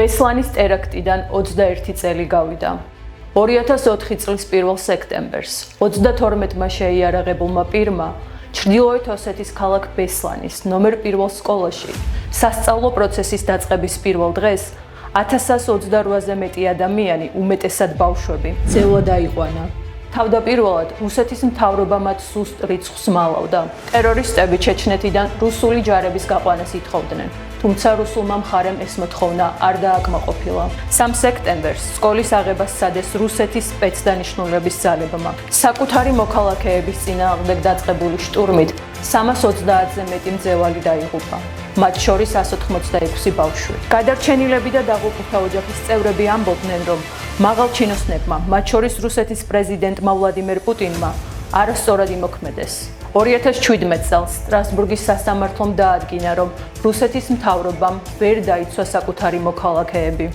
ბესლანის ტერაქტიდან 21 წელი გავიდა. 2004 წლის 1 სექტემბერს 32-მა შეიარაღებულმა პირმა ჩრდილოეთ ოსეთის ქალაქ ბესლანის ნომერ 1 სკოლაში სასწავლო პროცესის დაწყების პირველ დღეს 1128-ზე მეტი ადამიანი, უმეტესად ბავშვები, ძელა დაიყვანა. თავდაპირველად რუსეთის მთავრობა მათ სუსტ რიცხვს მალავდა. ტერორისტები ჩეჩნეთიდან რუსული ჯარების გაყვანას ითხოვდნენ, თუმცა რუსულმა მხარემ ეს მოთხოვნა არ დააკმაყოფილა. 3 სექტემბერს სკოლის აღებას სცადეს რუსეთის სპეცდანიშნულების ძალებმა. საკუთარი მოქალაქეების წინააღმდეგ დაწყებული შტურმით 330-ზე მეტი მძევალი დაიღუპა. მათ შორის 186 ბავშვი. გადარჩენილები და დაღუპულთა ოჯახის წევრები ამბობდნენ, რომ მაღალ ჩინოსნებმა, მათ შორის რუსეთის პრეზიდენტმა ვლადიმერ პუტინმა, არასწორად იმოქმედეს. 2017 წელს სტრასბურგის სასამართლომ დაადგინა, რომ რუსეთის მთავრობამ ვერ დაიცვა საკუთარი მოქალაქეები.